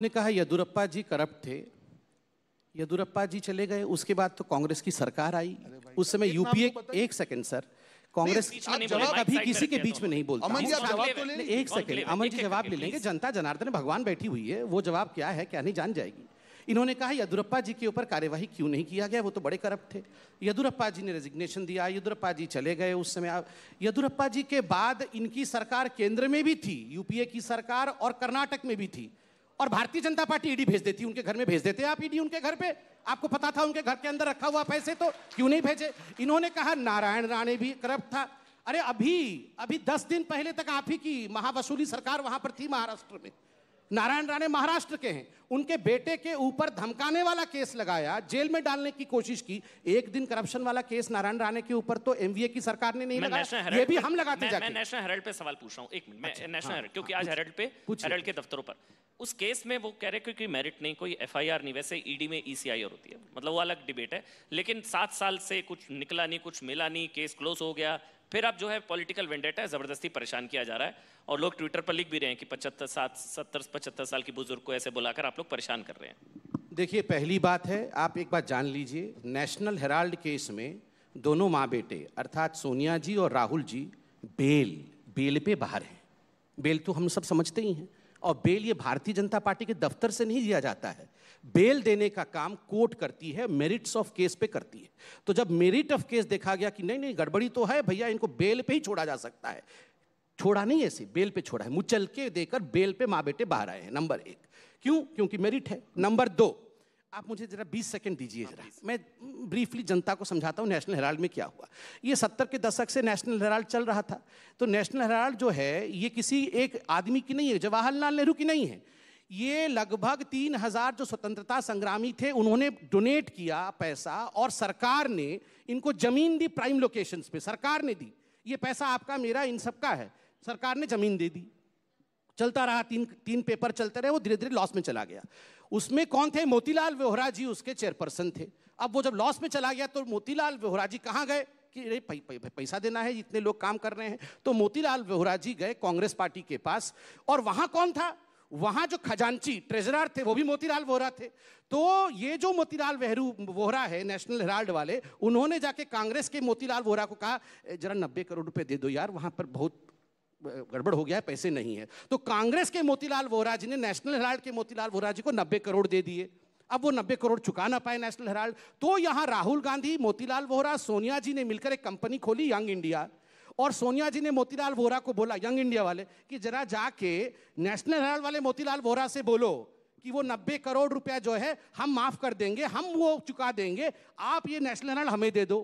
ने कहा येदुरप्पा जी करप्ट थे। येदुरप्पा जी चले गए, उसके बाद तो कांग्रेस की सरकार आई। उस समय यूपीए, एक सेकंड सर, कांग्रेस कभी किसी के बीच में नहीं बोलता। अमन जी, आप जवाब तो ले लीजिए। एक सेकंड, अमन जी जवाब ले लेंगे। जनता जनार्दन भगवान बैठी हुई है, वो जवाब क्या है क्या नहीं जान जाएगी। इन्होंने कहा येदुरप्पा जी के ऊपर कार्यवाही क्यों नहीं किया गया, वो तो बड़े करप्ट थे। येदुरप्पा जी ने रेजिग्नेशन दिया, येदुरप्पा जी चले गए। उस समय येदुरप्पा जी के बाद इनकी सरकार केंद्र में भी थी, यूपीए की सरकार, और कर्नाटक में भी थी, और भारतीय जनता पार्टी ईडी भेज देती, उनके घर में भेज देते आप ईडी उनके घर पे। आपको पता था उनके घर के अंदर रखा हुआ पैसे, तो क्यों नहीं भेजे। इन्होंने कहा नारायण राणे भी करप्ट था। अरे अभी 10 दिन पहले तक आप ही की महावसूली सरकार वहां पर थी महाराष्ट्र में। नारायण राणे महाराष्ट्र के हैं, उनके बेटे के ऊपर धमकाने वाला केस लगाया, जेल में डालने की कोशिश की। एक दिन करप्शन वाला केस नारायण राणे के ऊपर तो एमवीए की सरकार ने नहीं लगाया, ये भी हम लगाते जाके। मैं नेशनल हेराल्ड पे सवाल पूछ रहा हूं, एक मिनट। मैं नेशनल हेराल्ड, क्योंकि आज हेराल्ड के दफ्तरों पर उस केस में वो कह रहे हैं कि मेरिट नहीं, कोई एफआईआर नहीं। वैसे ईडी में ईसीआईआर होती है, मतलब वो अलग डिबेट है। लेकिन 7 साल से कुछ निकला नहीं, कुछ मिला नहीं, केस क्लोज हो गया। फिर अब जो है पॉलिटिकल वेंडेटा है, जबरदस्ती परेशान किया जा रहा है, और लोग ट्विटर पर लिख भी रहे हैं कि 70-75 साल की बुजुर्ग को ऐसे बुलाकर आप लोग परेशान कर रहे हैं। देखिए, पहली बात है, आप एक बात जान लीजिए, नेशनल हेराल्ड केस में दोनों माँ बेटे अर्थात सोनिया जी और राहुल जी बेल पे बाहर हैं। बेल तो हम सब समझते ही हैं, और बेल ये भारतीय जनता पार्टी के दफ्तर से नहीं दिया जाता है। बेल देने का काम कोर्ट करती है, मेरिट्स ऑफ केस पे करती है। तो जब मेरिट ऑफ केस देखा गया कि नहीं गड़बड़ी तो है भैया, इनको बेल पे ही छोड़ा जा सकता है, छोड़ा नहीं ऐसे, बेल पे छोड़ा है, मुचल के देकर बेल पे माँ बेटे बाहर आए हैं। नंबर 1, क्यों? क्योंकि मेरिट है। नंबर 2, आप मुझे जरा 20 सेकंड दीजिए, जरा मैं ब्रीफली जनता को समझाता हूँ नेशनल हेराल्ड में क्या हुआ। ये 70 के दशक से नेशनल हेराल्ड चल रहा था। तो नेशनल हेराल्ड जो है, ये किसी एक आदमी की नहीं है, जवाहरलाल नेहरू की नहीं है। ये लगभग 3000 जो स्वतंत्रता संग्रामी थे, उन्होंने डोनेट किया पैसा, और सरकार ने इनको जमीन दी प्राइम लोकेशंस पे, सरकार ने दी। ये पैसा आपका मेरा इन सबका है, सरकार ने जमीन दे दी। चलता रहा, तीन पेपर चलते रहे, वो धीरे धीरे लॉस में चला गया। उसमें कौन थे? मोतीलाल वोहरा जी उसके चेयरपर्सन थे। अब वो जब लॉस में चला गया तो मोतीलाल वोहरा जी कहाँ गए कि अरे पैसा देना है, इतने लोग काम कर रहे हैं। तो मोतीलाल वोहरा जी गए कांग्रेस पार्टी के पास, और वहां कौन था? वहां जो खजांची ट्रेजरर थे वो भी मोतीलाल वोहरा थे। तो ये जो मोतीलाल वोहरा है, नेशनल हेराल्ड वाले, उन्होंने जाके कांग्रेस के मोतीलाल वोहरा को कहा जरा 90 करोड़ रुपए दे दो यार, वहां पर बहुत गड़बड़ हो गया है, पैसे नहीं है। तो कांग्रेस के मोतीलाल वोहरा जी ने नेशनल हेराल्ड के मोतीलाल वोहरा जी को 90 करोड़ दे दिए। अब वो 90 करोड़ चुका ना पाए नेशनल हेराल्ड, तो यहां राहुल गांधी, मोतीलाल वोहरा, सोनिया जी ने मिलकर एक कंपनी खोली, यंग इंडिया। और सोनिया जी ने मोतीलाल वोहरा को बोला, यंग इंडिया वाले, कि जरा जाके नेशनल हेराल्ड वाले मोतीलाल वोहरा से बोलो कि वो 90 करोड़ रुपया जो है हम माफ कर देंगे, हम वो चुका देंगे, आप ये नेशनल हेराल्ड हमें दे दो।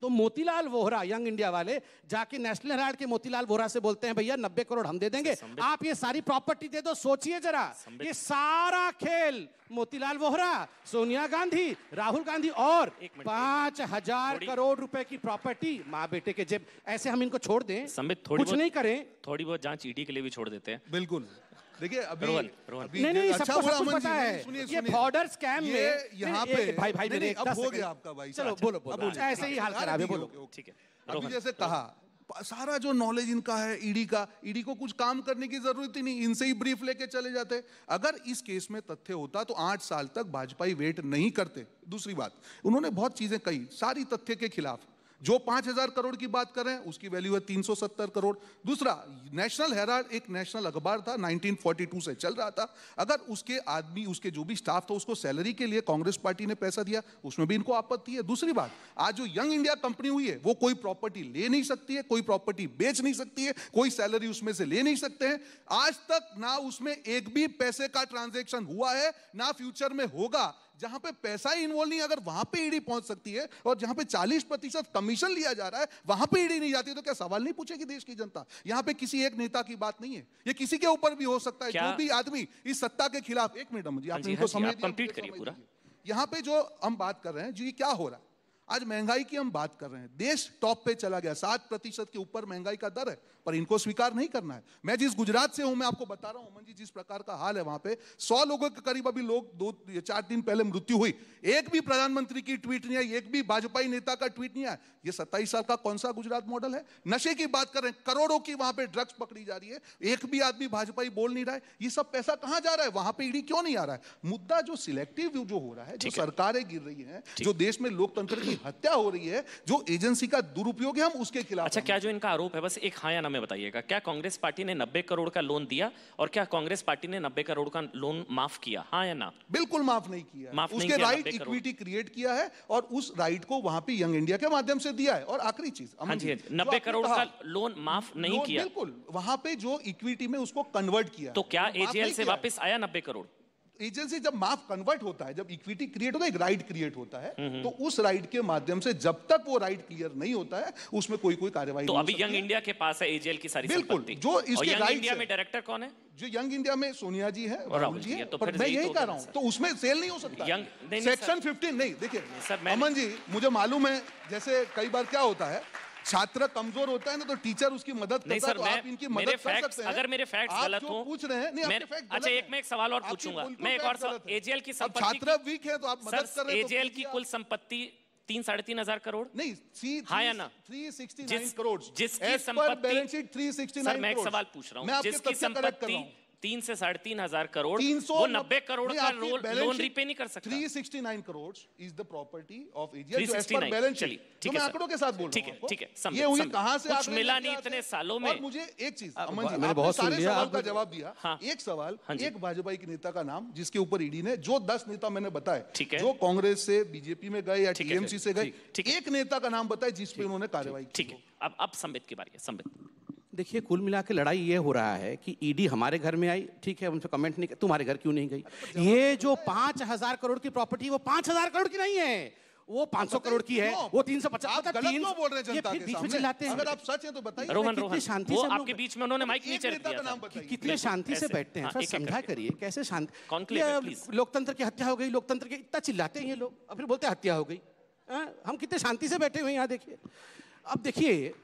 तो मोतीलाल वोहरा, यंग इंडिया वाले, जाके नेशनल हेराल्ड के मोतीलाल वोहरा से बोलते हैं भैया 90 करोड़ हम दे देंगे, आप ये सारी प्रॉपर्टी दे दो। सोचिए जरा, ये सारा खेल मोतीलाल वोहरा, सोनिया गांधी, राहुल गांधी, और 5000 करोड़ रुपए की प्रॉपर्टी माँ बेटे के जेब। ऐसे हम इनको छोड़ दें, कुछ नहीं करें? थोड़ी बहुत जांच ईडी के लिए भी छोड़ देते हैं। बिल्कुल। देखिए अभी नहीं सबको सब कुछ पता है। ये बॉर्डर स्कैम में यहाँ पे भाई मेरे अब हो गया आपका भाई, चलो बोलो, ऐसे ही हाल खराब है, बोलो। ठीक है, अभी जैसे कहा, सारा जो नॉलेज इनका है ईडी को कुछ काम करने की जरूरत ही नहीं, इनसे ही ब्रीफ लेके चले जाते। अगर इस केस में तथ्य होता तो 8 साल तक भाजपाई वेट नहीं करते। दूसरी बात, उन्होंने बहुत चीजें कही सारी तथ्य के खिलाफ। जो 5000 करोड़ की बात कर रहे हैं उसकी वैल्यू है 370 करोड़। दूसरा, नेशनल हेराल्ड एक नेशनल अखबार था, 1942 से चल रहा था। अगर उसके आदमी, उसके जो भी स्टाफ था, उसको सैलरी के लिए कांग्रेस पार्टी ने पैसा दिया, उसमें भी इनको आपत्ति है। दूसरी बात, आज जो यंग इंडिया कंपनी हुई है, वो कोई प्रॉपर्टी ले नहीं सकती है, कोई प्रॉपर्टी बेच नहीं सकती है, कोई सैलरी उसमें से ले नहीं सकते हैं। आज तक ना उसमें एक भी पैसे का ट्रांजैक्शन हुआ है, ना फ्यूचर में होगा। जहां पे पैसा ही इन्वॉल्व नहीं, अगर वहां पे ईडी पहुंच सकती है, और जहां पे 40% कमीशन लिया जा रहा है वहां पे ईडी नहीं जाती, तो क्या सवाल नहीं पूछेगी देश की जनता? यहां पे किसी एक नेता की बात नहीं है, ये किसी के ऊपर भी हो सकता है। जो भी आदमी इस सत्ता के खिलाफ, एक मिनट मुझे आपने इनको समझ कंप्लीट करिए पूरा। यहां पे जो हम बात कर रहे हैं, जी क्या हो रहा है, आज महंगाई की हम बात कर रहे हैं, देश टॉप पे चला गया, 7% के ऊपर महंगाई का दर है। पर इनको स्वीकार नहीं करना है। मैं जिस गुजरात से हूं, मैं आपको बता रहा हूं अमन जी, जिस प्रकार का हाल है वहां पे, 100 लोगों के करीब अभी लोग 2-4 दिन पहले मृत्यु हुई, एक भी प्रधानमंत्री की ट्वीट नहीं आई, एक भी भाजपा नेता का ट्वीट नहीं आया। ये 27 साल का कौन सा गुजरात मॉडल है? नशे की बात कर रहे हैं, करोड़ों की वहां पे ड्रग्स पकड़ी जा रही है, एक भी आदमी भाजपाई बोल नहीं रहा है। ये सब पैसा कहां जा रहा है? वहां पे ईडी क्यों नहीं आ रहा है? मुद्दा जो सिलेक्टिव जो हो रहा है, जो सरकारें गिर रही हैं, जो देश में लोकतंत्र की हत्या हो रही है, जो एजेंसी का दुरुपयोग है, हम उसके खिलाफ। अच्छा, क्या जो इनका आरोप है, बस एक हाँ या ना में बताइएगा, क्या कांग्रेस पार्टी ने 90 करोड़ का लोन दिया और क्या कांग्रेस पार्टी ने 90 करोड़ का लोन माफ किया? हाँ या ना? बिल्कुल माफ नहीं किया। उसके राइट इक्विटी क्रिएट किया है और उस राइट को वहां पे यंग इंडिया के माध्यम से दिया है। और आखिरी चीज, 90 करोड़ का लोन माफ नहीं किया, बिल्कुल वहां पे जो इक्विटी में उसको कन्वर्ट किया, तो क्या एजीएल से वापस आया 90 करोड़? एजेंसी जब माफ कन्वर्ट होता है, जब इक्विटी क्रिएट होता है, एक राइट क्रिएट होता है, तो उस राइट के माध्यम से जब तक वो राइट क्लियर नहीं होता है, उसमें कोई कार्रवाई तो अभी यंग इंडिया के पास है एजीएल की सारी संपत्ति। जो इसके यंग इंडिया में डायरेक्टर कौन है? जो यंग इंडिया में सोनिया जी है, राहुल जी है, तो पर मैं यही कह रहा हूं, तो उसमें सेल नहीं हो सकता। सेक्शन 15 नहीं, देखिए अमन जी, मुझे मालूम है, जैसे कई बार क्या होता है, छात्र कमजोर होता है ना, तो टीचर उसकी मदद करता है, तो आप इनकी मदद कर सकते हैं। अगर मेरे फैक्ट्स गलत हो, पूछ रहे हैं, नहीं आपके फैक्ट गलत। अच्छा, मैं एक सवाल और पूछूंगा, मैं एक और सवाल, एजीएल की संपत्ति, छात्र वीक है तो आप मदद कर रहे हैं, एजीएल की कुल संपत्ति 3-3.5 हजार करोड़ नहीं, हाँ या ना? 369 करोड़ जिसकी संपत्ति, 369 सर मैं एक सवाल पूछ रहा हूँ, जिसकी संपत्ति 3 से 3.5 हजार करोड़, वो 90 करोड़ का लोन रीपे नहीं कर सकता। 369 crore is the property of AGL, जो एज पर बैलेंस शीट, जो मैं आंकड़ों के साथ बोल रहा हूं। ठीक है, ये हुए कहां से कुछ मिला नहीं इतने सालों में। और मुझे एक चीज, अमन जी, मैंने बहुत सुन लिया, सवाल का जवाब दिया। एक सवाल, एक भाजपा के नेता का नाम जिसके ऊपर ईडी ने, जो 10 नेता मैंने बताए, जो कांग्रेस से बीजेपी में गए या टीएमसी से गए, एक नेता का नाम बताए जिस पे उन्होंने कार्रवाई की। ठीक है, अब संबित की बारी है। संबित, देखिए, कुल मिला के लड़ाई ये हो रहा है कि ईडी हमारे घर में आई, ठीक है, उनसे कमेंट नहीं, तुम्हारे घर क्यों नहीं गई? ये जो 5,000 करोड़ की प्रॉपर्टी, वो 5,000 करोड़ की नहीं है, वो 500 करोड़ की है, वो 350। आप गलत क्यों बोल रहे हैं जनता के बीच में सामने? चिल्लाते हैं। अगर आप सच है तो बताइए। रोहन, शांति वो से आपके बीच में उन्होंने माइक नीचे रख दिया था। कितने शांति से बैठते हैं, थोड़ा समझा करिए, कैसे शांति। प्लीज। लोकतंत्र की हत्या हो गई, लोकतंत्र की, इतना चिल्लाते हैं ये लोग, और फिर बोलते हैं हत्या हो गई। हम कितने शांति से बैठे हुए हैं यहाँ, देखिए। अब देखिए,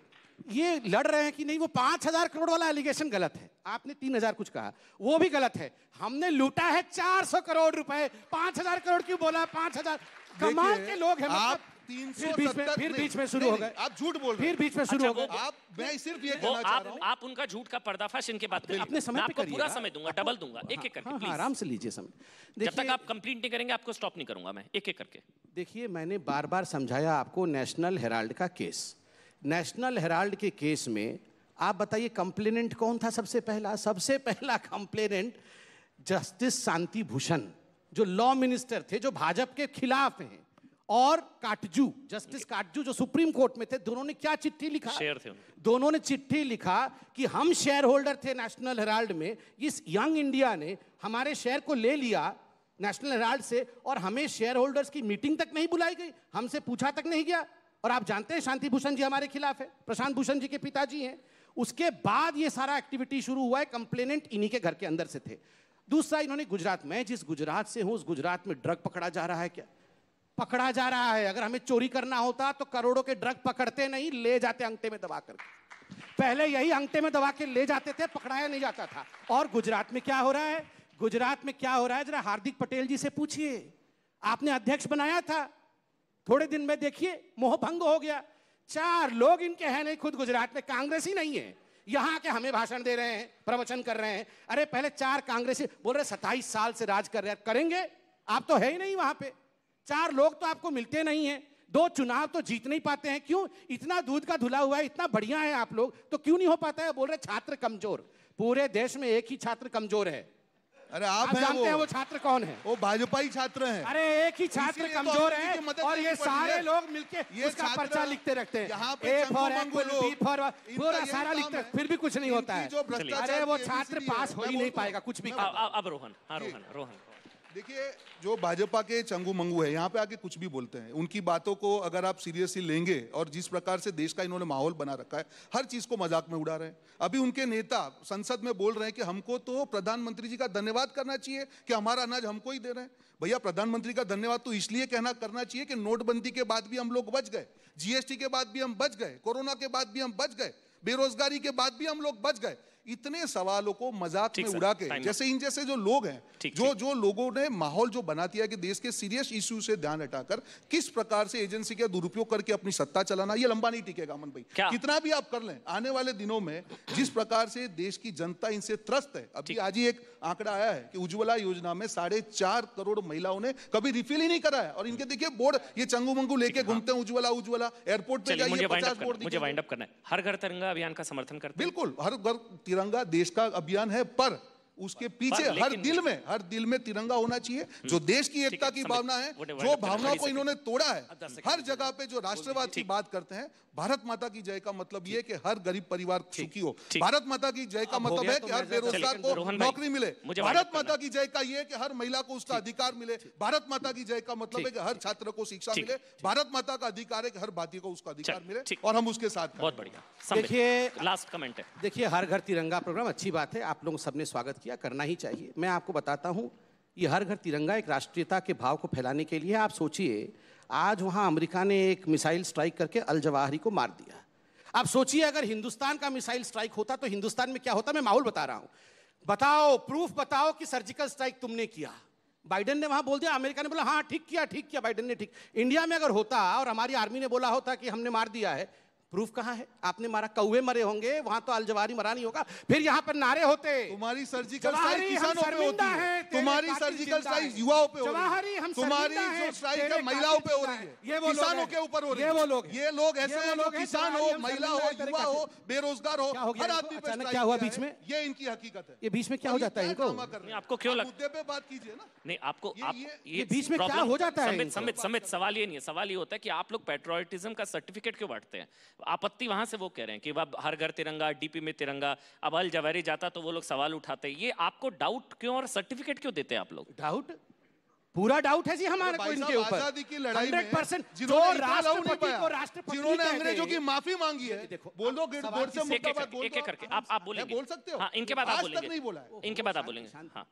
ये लड़ रहे हैं कि नहीं, वो 5,000 करोड़ वाला एलिगेशन गलत है, आपने 3,000 कुछ कहा, वो भी गलत है। हमने लूटा है 400 करोड़ रुपए, 5,000 करोड़ क्यों बोला? 5,000 कमाल के लोग हैं, आप फिर बीच में शुरू हो गए, आप झूठ बोल रहे हैं, फिर बीच में शुरू हो गए। आप, मैं सिर्फ ये कहना चाह रहा हूं, आप उनका झूठ का पर्दाफाश इनके बात करिए, अपने समय पे करिए, पूरा समय दूंगा, डबल दूंगा, एक एक करके, प्लीज आराम से लीजिए समय। जब तक आप कंप्लीट नहीं करेंगे आपको स्टॉप नहीं करूंगा मैं, एक एक करके। देखिए, मैंने बार बार समझाया आपको नेशनल हेराल्ड का केस। नेशनल हेराल्ड के केस में आप बताइए, कंप्लेनेंट कौन था? सबसे पहला कंप्लेनेंट जस्टिस शांति भूषण, जो लॉ मिनिस्टर थे, जो भाजपा के खिलाफ हैं, और काटजू, जस्टिस काटजू, जो सुप्रीम कोर्ट में थे। दोनों ने क्या चिट्ठी लिखा? शेयर थे, दोनों ने चिट्ठी लिखा कि हम शेयर होल्डर थे नेशनल हेराल्ड में, इस यंग इंडिया ने हमारे शेयर को ले लिया नेशनल हेराल्ड से, और हमें शेयर होल्डर्स की मीटिंग तक नहीं बुलाई गई, हमसे पूछा तक नहीं गया। और आप जानते हैं शांति भूषण जी हमारे खिलाफ है, प्रशांत भूषण जी के पिताजी हैं। उसके बाद ये सारा एक्टिविटी शुरू हुआ है, कंप्लेनेंट इन्हीं के घर के अंदर से थे। दूसरा, इन्होंने गुजरात, मैं जिस गुजरात से हूं, उस गुजरात में ड्रग पकड़ा जा रहा है। क्या पकड़ा जा रहा है? अगर हमें चोरी करना होता तो करोड़ों के ड्रग पकड़ते नहीं, ले जाते अंगठे में दबा कर। पहले यही अंगठे में दबा के ले जाते थे, पकड़ाया नहीं जाता था। और गुजरात में क्या हो रहा है? गुजरात में क्या हो रहा है, जरा हार्दिक पटेल जी से पूछिए। आपने अध्यक्ष बनाया था, थोड़े दिन में देखिए मोह भंग हो गया। 4 लोग इनके हैं नहीं, खुद गुजरात में कांग्रेस ही नहीं है, यहाँ के हमें भाषण दे रहे हैं, प्रवचन कर रहे हैं। अरे पहले 4 कांग्रेसी बोल रहे 27 साल से राज कर रहे हैं, करेंगे? आप तो है ही नहीं वहां पे। 4 लोग तो आपको मिलते नहीं हैं, 2 चुनाव तो जीत नहीं पाते हैं। क्यों? इतना दूध का धुला हुआ है, इतना बढ़िया है आप लोग, तो क्यों नहीं हो पाता है? बोल रहे छात्र कमजोर। पूरे देश में एक ही छात्र कमजोर है। अरे आप जानते हैं वो छात्र कौन है? वो भाजपाई छात्र हैं। अरे एक ही छात्र कमजोर है, और ये सारे लोग मिलके उसका पर्चा लिखते रखते हैं। A for Apple, B for, पूरा सारा लिखते हैं, फिर भी कुछ नहीं होता है। अरे वो छात्र पास हो ही नहीं पाएगा कुछ भी। अब रोहन, हाँ रोहन, देखिए, जो भाजपा के चंगू मंगू है, यहाँ पे आके कुछ भी बोलते हैं। उनकी बातों को अगर आप सीरियसली लेंगे, और जिस प्रकार से देश का इन्होंने माहौल बना रखा है, हर चीज को मजाक में उड़ा रहे हैं। अभी उनके नेता संसद में बोल रहे हैं कि हमको तो प्रधानमंत्री जी का धन्यवाद करना चाहिए कि हमारा अनाज हमको ही दे रहे हैं। भैया, प्रधानमंत्री का धन्यवाद तो इसलिए करना चाहिए कि नोटबंदी के बाद भी हम लोग बच गए, जीएसटी के बाद भी हम बच गए, कोरोना के बाद भी हम बच गए। बेरोजगारी के बाद भी हम लोग बच गए। इतने सवालों को मजाक में उड़ा के, जैसे इन जैसे जो लोग हैं, जो लोगों ने माहौल जो बना दिया कि देश के सीरियस इश्यू से ध्यान हटाकर किस प्रकार से एजेंसी का दुरुपयोग करके अपनी सत्ता चलाना, ये लंबा नहीं टिकेगा अमन भाई। कितना भी आप कर लें, आने वाले दिनों में जिस प्रकार से देश की जनता इनसे त्रस्त है। अभी आज ही एक आंकड़ा आया है कि उज्ज्वला योजना में 4.5 करोड़ महिलाओं ने कभी रिफिल ही नहीं करा है, और इनके देखिए बोर्ड ये चंगू मंगू लेके घूमते हैं, उज्ज्वला एयरपोर्ट पे जाइए 50 बोर्ड। मुझे वाइंड अप करना है। हर घर तिरंगा अभियान का समर्थन करते हैं। बिल्कुल, हर घर तिरंगा देश का अभियान है, पर उसके पीछे हर दिल में तिरंगा होना चाहिए, जो देश की एकता की भावना है, जो भावना को इन्होंने तोड़ा है। हर जगह पे जो राष्ट्रवाद की बात करते हैं, भारत माता की जय का मतलब ये कि हर गरीब परिवार सुखी हो। भारत माता की जय का मतलब है कि हर बेरोजगार को नौकरी मिले। भारत माता की जय का ये कि हर महिला को उसका अधिकार मिले। भारत माता की जय का मतलब है कि हर छात्र को शिक्षा मिले। भारत माता का अधिकार है कि हर भारतीय को उसका अधिकार मिले, और हम उसके साथ। बहुत बढ़िया। देखिए, लास्ट कमेंट है। देखिए, हर घर तिरंगा प्रोग्राम अच्छी बात है, आप लोगों सबने स्वागत किया, करना ही चाहिए। मैं आपको बताता हूं, ये हर घर तिरंगा एक राष्ट्रीयता के भाव को फैलाने के लिए। आप सोचिए, आज वहां अमेरिका ने एक मिसाइल स्ट्राइक करके अल जवाहिरी को मार दिया। आप सोचिए, अगर हिंदुस्तान का मिसाइल स्ट्राइक होता तो हिंदुस्तान में क्या होता। मैं माहौल बता रहा हूं, बताओ, प्रूफ बताओ कि सर्जिकल स्ट्राइक तुमने किया। बाइडेन ने वहां बोल दिया, अमेरिका ने बोला हाँ ठीक किया बाइडेन ने, ठीक। इंडिया में अगर होता और हमारी आर्मी ने बोला होता कि हमने मार दिया है, प्रूफ कहां है? आपने मारा, कौवे मरे होंगे, वहां तो अल जवाहिरी मरा नहीं होगा। फिर यहां पर नारे होते, तुम्हारी सर्जिकल स्ट्राइक किसानों पे होती है, तुम्हारी सर्जिकल स्ट्राइक युवाओं पे हो रही है, तुम्हारी जो स्ट्राइक है महिलाओं पे हो रही है, किसानों के ऊपर हो रही है। ये लोग ऐसे हैं जो किसान हो, महिला हो, युवा हो, बेरोजगार हो, हर आदमी पे स्ट्राइक। क्या हुआ बीच में? ये इनकी हकीकत है। ये बीच में क्या हो जाता है इनको? आपको क्यों लगता है? मुद्दे पे बात कीजिए ना। नहीं, आपको ये बीच में क्या हो जाता है? समित सवाल ये नहीं है। सवाल ये होता है कि आप लोग पेट्रियोटिज्म का सर्टिफिकेट क्यों बांटते हैं? आपत्ति वहां से वो कह रहे हैं कि अब हर घर तिरंगा, डीपी में तिरंगा, अब अल जवाहिरी जाता तो वो लोग सवाल उठाते हैं। ये आपको डाउट क्यों और सर्टिफिकेट क्यों देते हैं आप लोग? डाउट, पूरा डाउट है जी हमारे को इनके ऊपर। आजादी की लड़ाई में 100% जिन्होंने राष्ट्रपति को राष्ट्रपति, जिन्होंने अंग्रेजों की माफी मांगी है, बोल दो गोडसे मुर्दाबाद बोल दो। एक करके आप बोलेंगे, बोल सकते हो। हाँ, इनके बाद आप बोलेंगे। नहीं बोला है, इनके बाद आप बोलेंगे। हाँ,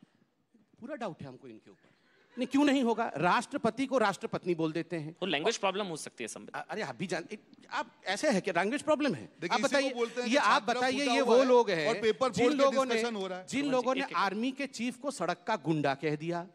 पूरा डाउट है हमको इनके ऊपर। नहीं, क्यों नहीं होगा? राष्ट्रपति को राष्ट्रपत्नी बोल देते हैं। वो लैंग्वेज प्रॉब्लम हो सकती है संबित। अरे आप भी जानते, आप ऐसे है कि लैंग्वेज प्रॉब्लम है? आप बताइए, ये आप बताइए, ये वो लोग हैं जिन लोगों ने आर्मी के चीफ को सड़क का गुंडा कह दिया।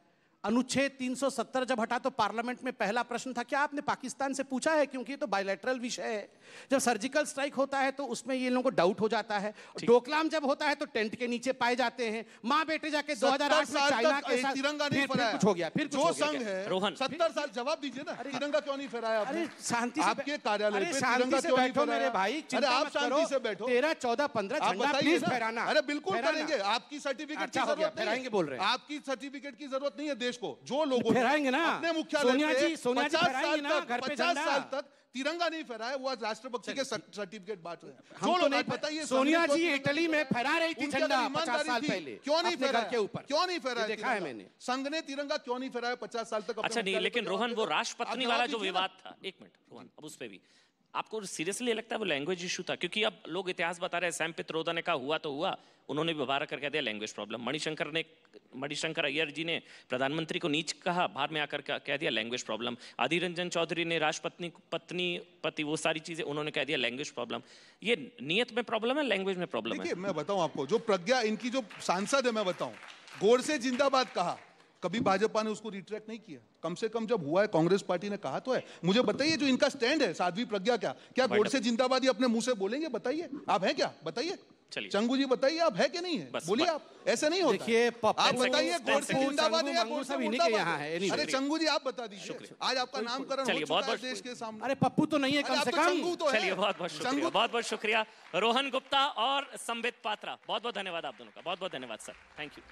अनुच्छेद 370 जब हटा तो पार्लियामेंट में पहला प्रश्न था, क्या आपने पाकिस्तान से पूछा है? क्योंकि ये तो बायलैटरल विषय है। जब सर्जिकल स्ट्राइक होता है तो उसमें ये लोगों को डाउट हो जाता है। डोकलाम जब होता है तो टेंट के नीचे पाए जाते हैं। माँ बेटे जाके 2008 में चाइना के साथ तिरंगा नहीं फहराया, कुछ हो गया, फिर जो संघ है रोहन 70 साल जवाब दीजिए ना, तिरंगा क्यों नहीं फहराया आपने? अरे शांति से, आपके कार्यालय पे शांति से बैठो मेरे भाई। अरे आप शांति से बैठो। 13, 14, 15 झंडा प्लीज फहराना। अरे बिल्कुल करेंगे, आपकी सर्टिफिकेट की जरूरत नहीं है, बोल रहे हैं। आपकी सर्टिफिकेट की जरूरत नहीं है देश को। जो लोगों फहराएंगे ना, अपने मुख्यालय पे 50 साल तक तिरंगा नहीं फहराया, वो आज राष्ट्रपति के सर्टिफिकेट बांट रहे हैं। हम तो नहीं बताइए, सोनिया जी इटली में फहरा रही थी झंडा 50 साल पहले, क्यों नहीं फहराया के ऊपर? क्यों नहीं फहराया? देखा है मैंने, संघ ने तिरंगा क्यों नहीं फहराया 50 साल तक? अच्छा नहीं, लेकिन रोहन वो राष्ट्रपत्नी वाला जो विवाद था, एक मिनट रोहन, अब उस पे भी आपको सीरियसली लगता है वो लैंग्वेज इशू था? क्योंकि अब लोग इतिहास बता रहे हैं, सैम पित्रोदा ने कहा हुआ तो हुआ, उन्होंने भी बाहर कर कह दिया लैंग्वेज प्रॉब्लम। मणिशंकर अय्यर जी ने प्रधानमंत्री को नीच कहा, बाहर में आकर कह दिया लैंग्वेज प्रॉब्लम। अधीर रंजन चौधरी ने पति वो सारी चीजें उन्होंने कह दिया लैंग्वेज प्रॉब्लम। ये नियत में प्रॉब्लम है, लैंग्वेज में प्रॉब्लम है? मैं बताऊं आपको, जो प्रज्ञा इनकी जो सांसद है, मैं बताऊं, गोडसे जिंदाबाद कहा, कभी भाजपा ने उसको रिट्रैक्ट नहीं किया। कम से कम जब हुआ है कांग्रेस पार्टी ने कहा तो है। मुझे बताइए जो इनका स्टैंड है, साध्वी प्रज्ञा, क्या गोडसे जिंदाबाद अपने मुंह से बोलेंगे? बताइए, आप हैं क्या? बताइए चंगू जी, बताइए आप है कि नहीं है? बोलिए आप, ऐसे नहीं होता। देखिए, आप बताइए गोडसे जिंदाबाद है या गोडसे मुर्दाबाद है? अरे चंगू जी आप बता दीजिए, आज आपका नामकरण हो चुका है देश के सामने। अरे पप्पू तो नहीं है कम से कम। चलिए, बहुत बहुत शुक्रिया रोहन गुप्ता और संबित पात्रा, बहुत बहुत धन्यवाद आप दोनों का, बहुत बहुत धन्यवाद सर, थैंक यू।